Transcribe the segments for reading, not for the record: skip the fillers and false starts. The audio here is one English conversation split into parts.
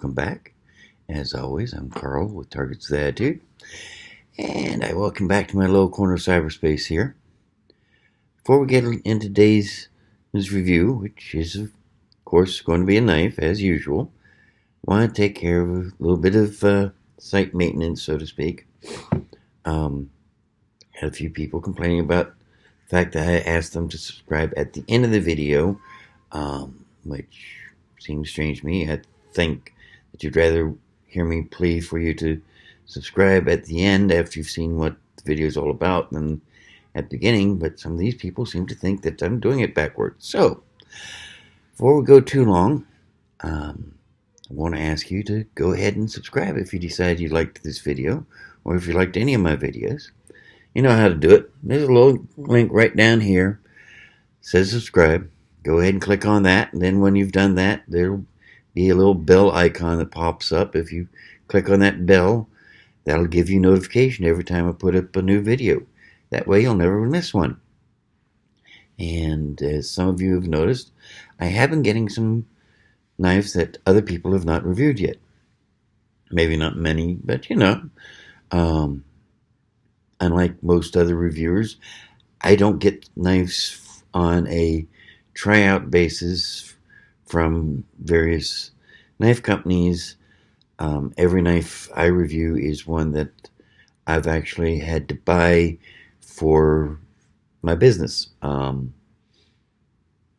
welcome back. As always, I'm Carl with Targets with Attitude, and I welcome back to my little corner of cyberspace here. Before we get into today's news review, which is, of course, going to be a knife, as usual, I want to take care of a little bit of site maintenance, so to speak. Had a few people complaining about the fact that I asked them to subscribe at the end of the video, which seems strange to me. I think that you'd rather hear me plea for you to subscribe at the end after you've seen what the video is all about than at the beginning, but some of these people seem to think that I'm doing it backwards. So, before we go too long, I want to ask you to go ahead and subscribe if you decide you liked this video, or if you liked any of my videos. You know how to do it. There's a little link right down here. It says subscribe. Go ahead and click on that, and then when you've done that, there'll be a little bell icon that pops up. If you click on that bell, that'll give you notification every time I put up a new video. That way you'll never miss one. And as some of you have noticed, I have been getting some knives that other people have not reviewed yet. Maybe not many, but you know. Unlike most other reviewers, I don't get knives on a tryout basis from various knife companies. Every knife I review is one that I've actually had to buy for my business.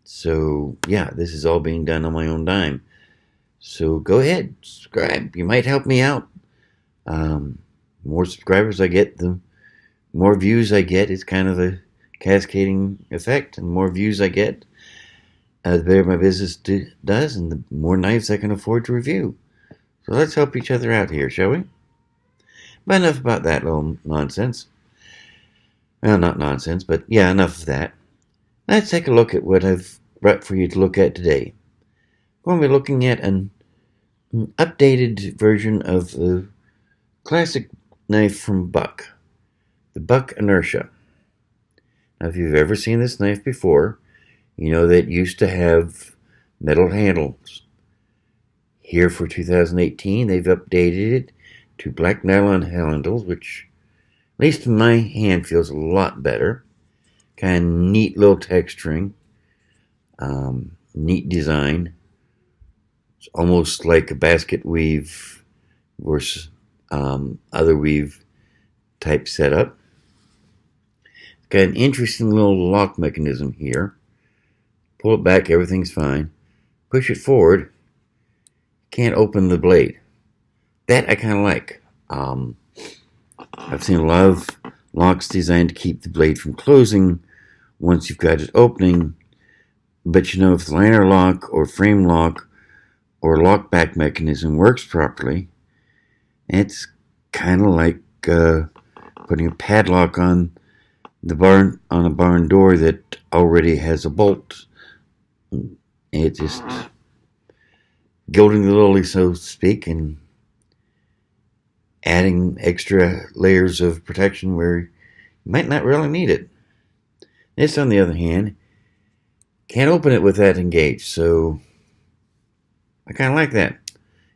So yeah, this is all being done on my own dime. So go ahead, subscribe. You might help me out. More subscribers I get, the more views I get. It's kind of a cascading effect, and the more views I get, the better my business does, and the more knives I can afford to review. So let's help each other out here, shall we? But enough about that little nonsense. Well, not nonsense, but yeah, enough of that. Let's take a look at what I've brought for you to look at today. We're going to be looking at an updated version of the classic knife from Buck, the Buck Inertia. Now, if you've ever seen this knife before, you know that it used to have metal handles. Here for 2018, they've updated it to black nylon handles, which, at least in my hand, feels a lot better. Kind of neat little texturing, neat design. It's almost like a basket weave versus other weave type setup. It's got an interesting little lock mechanism here. Pull it back, everything's fine. Push it forward, can't open the blade. That I kind of like. I've seen a lot of locks designed to keep the blade from closing once you've got it opening, but you know, if the liner lock or frame lock or lock back mechanism works properly, it's kind of like putting a padlock on a barn door that already has a bolt. It's just gilding the lily, so to speak, and adding extra layers of protection where you might not really need it. This, on the other hand, can't open it with that engaged, so I kind of like that.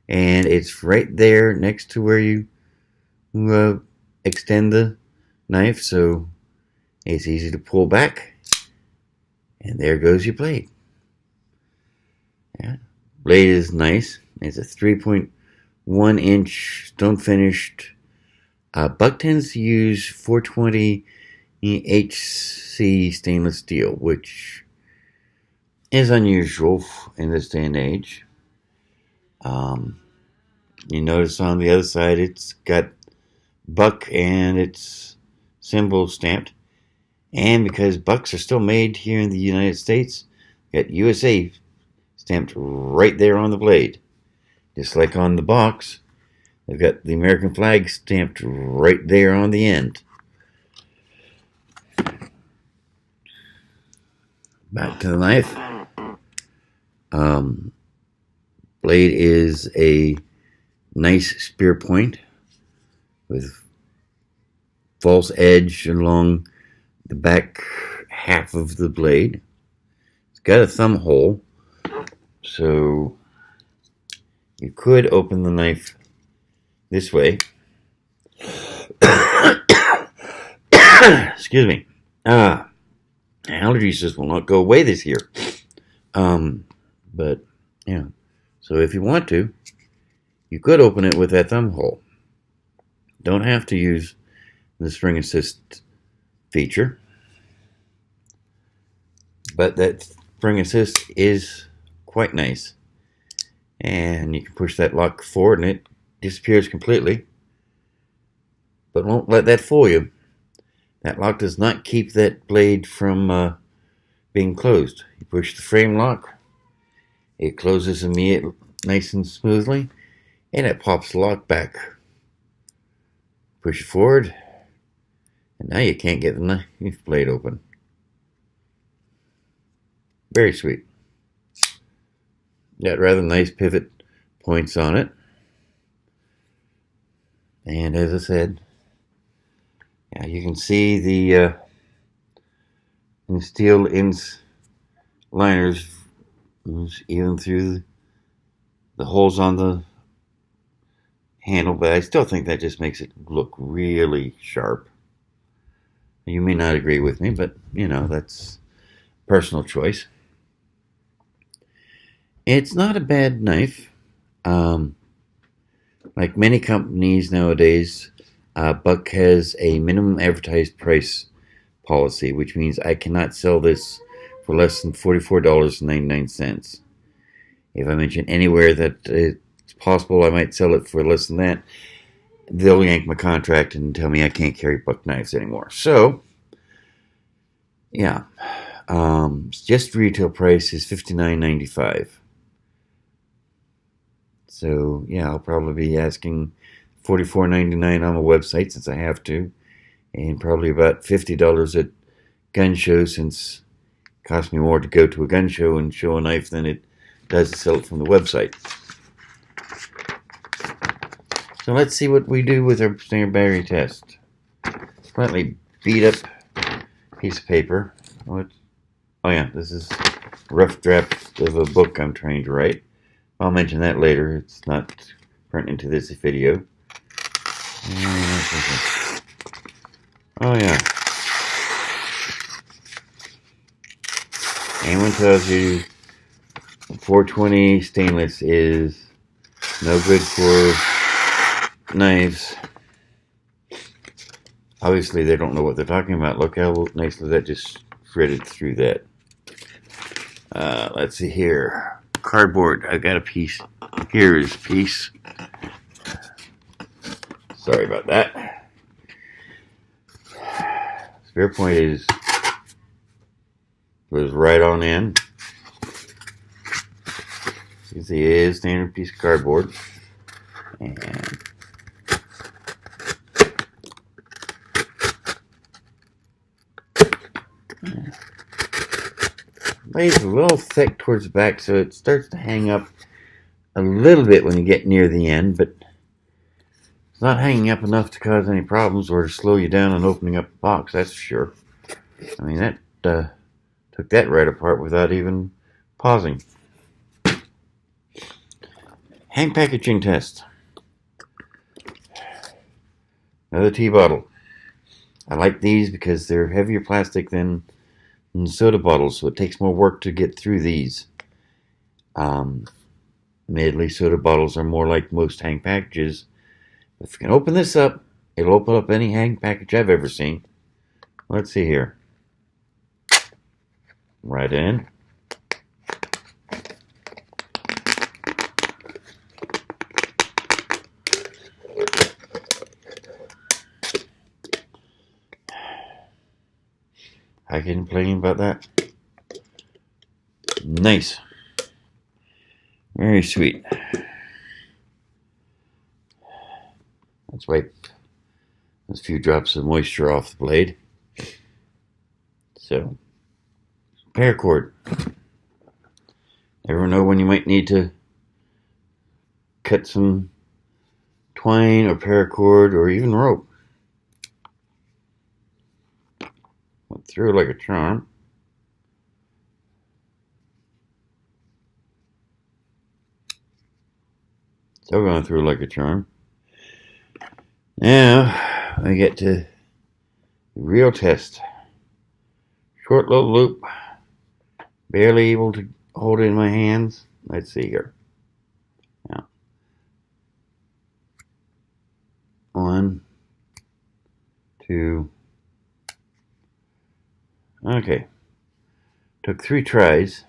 And it's right there next to where you extend the knife, so it's easy to pull back, and there goes your blade. Yeah, blade is nice. It's a 3.1 inch stone finished. Buck tends to use 420 HC stainless steel, which is unusual in this day and age. You notice on the other side it's got Buck and its symbol stamped, and because Bucks are still made here in the United States, got USA stamped right there on the blade. Just like on the box, they've got the American flag stamped right there on the end. Back to the knife. Blade is a nice spear point with false edge along the back half of the blade. It's got a thumb hole, so You could open the knife this way. Excuse me. Allergies just will not go away this year. But yeah. So if you want to, you could open it with that thumb hole. Don't have to use the spring assist feature. But that spring assist is quite nice. And you can push that lock forward and it disappears completely. But won't let that fool you. That lock does not keep that blade from being closed. You push the frame lock, it closes immediately, nice and smoothly, and it pops the lock back. Push it forward, and now you can't get the knife blade open. Very sweet. Got rather nice pivot points on it. And as I said, yeah, you can see the steel liners even through the holes on the handle, but I still think that just makes it look really sharp. You may not agree with me, but that's personal choice. It's not a bad knife. Like many companies nowadays, Buck has a minimum advertised price policy, which means I cannot sell this for less than $44.99. If I mention anywhere that it's possible I might sell it for less than that, they'll yank my contract and tell me I can't carry Buck knives anymore. So, yeah, just retail price is $59.95. So, yeah, I'll probably be asking $44.99 on my website since I have to, and probably about $50 at gun shows since it costs me more to go to a gun show and show a knife than it does to sell it from the website. So let's see what we do with our standard battery test. Slightly beat up piece of paper. Oh yeah, this is a rough draft of a book I'm trying to write. I'll mention that later. It's not printed into this video. Oh yeah. Anyone tells you 420 stainless is no good for knives, obviously they don't know what they're talking about. Look how nicely that just threaded through that. Let's see here. Cardboard. I got a piece. Here is a piece. Sorry about that. Spare point was right on in. You can see it is a standard piece of cardboard. And blade's a little thick towards the back, so it starts to hang up a little bit when you get near the end, but it's not hanging up enough to cause any problems or to slow you down on opening up the box, that's for sure. I mean, that took that right apart without even pausing. Hang packaging test. Another tea bottle. I like these because they're heavier plastic than soda bottles, so it takes more work to get through these. Admittedly, soda bottles are more like most hang packages. If you can open this up, it'll open up any hang package I've ever seen. Let's see here. Right in. I can complain about that. Nice. Very sweet. Let's wipe a few drops of moisture off the blade. So, paracord. Never know when you might need to cut some twine or paracord or even rope. Went through like a charm. Still going through like a charm. Now I get to the real test. Short little loop. Barely able to hold it in my hands. Let's see here. Now, 1, 2. Okay. Took 3 tries,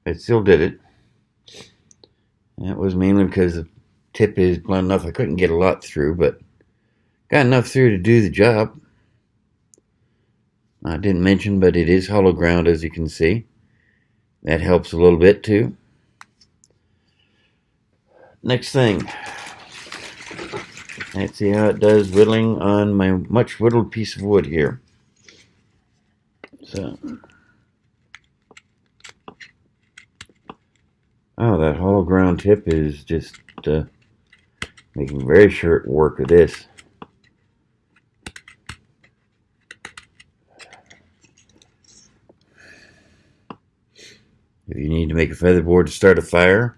but still did it. That was mainly because the tip is blunt enough I couldn't get a lot through, but got enough through to do the job. I didn't mention, but it is hollow ground, as you can see. That helps a little bit too. Next thing. Let's see how it does whittling on my much whittled piece of wood here. So, oh, that hollow ground tip is just making very short work of this. If you need to make a featherboard to start a fire,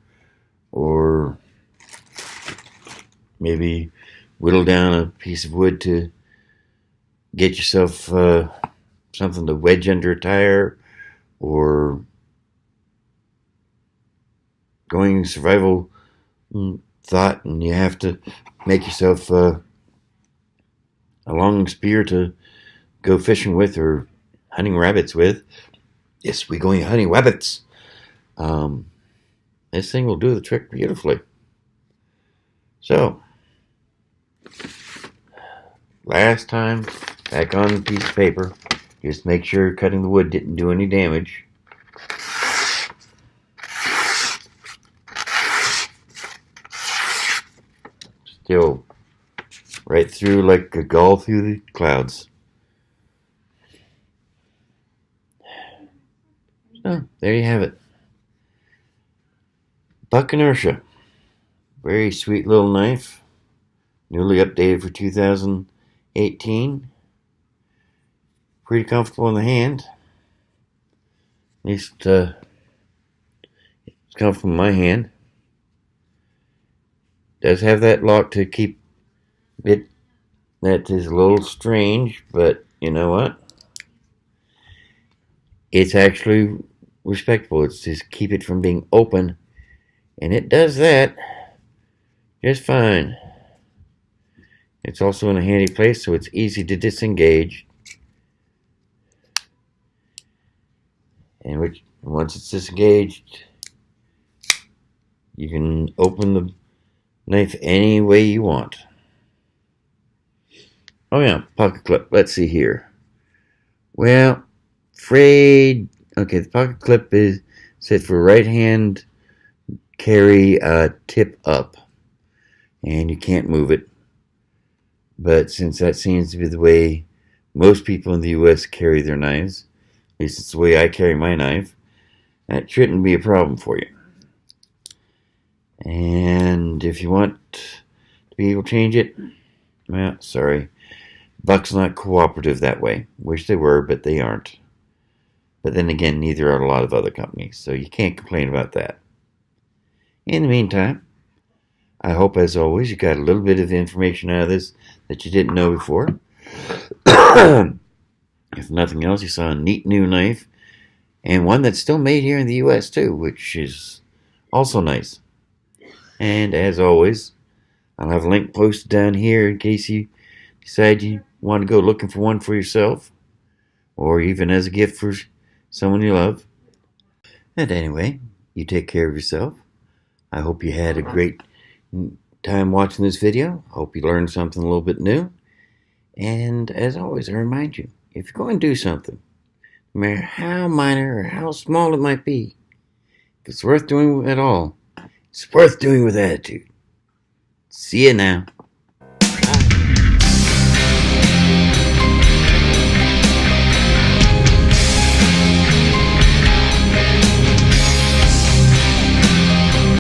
or maybe whittle down a piece of wood to get yourself something to wedge under a tire, or going survival thought and you have to make yourself a long spear to go fishing with or hunting rabbits with. Yes, we're going hunting rabbits. This thing will do the trick beautifully. So, last time, back on the piece of paper, just make sure cutting the wood didn't do any damage. Still right through like a gull through the clouds. So, there you have it. Buck Inertia. Very sweet little knife. Newly updated for 2018. Pretty comfortable in the hand. At least it's comfortable in my hand. Does have that lock to keep it. That is a little strange, but you know what? It's actually respectable. It's just keep it from being open. And it does that just fine. It's also in a handy place, so it's easy to disengage. And once it's disengaged, you can open the knife any way you want. Oh yeah, pocket clip. Let's see here. Well, okay, the pocket clip is set for right hand carry tip up, and you can't move it. But since that seems to be the way most people in the US carry their knives, at least it's the way I carry my knife, that shouldn't be a problem for you. And if you want to be able to change it, well, sorry, Buck's not cooperative that way. Wish they were, but they aren't. But then again, neither are a lot of other companies, so you can't complain about that. In the meantime, I hope, as always, you got a little bit of information out of this that you didn't know before. If nothing else, you saw a neat new knife, and one that's still made here in the US too, which is also nice. And as always, I'll have a link posted down here in case you decide you want to go looking for one for yourself, or even as a gift for someone you love. And anyway, you take care of yourself. I hope you had a great time watching this video. I hope you learned something a little bit new. And as always, I remind you, if you're going to do something, no matter how minor or how small it might be, if it's worth doing at all, it's worth doing with attitude. See you now.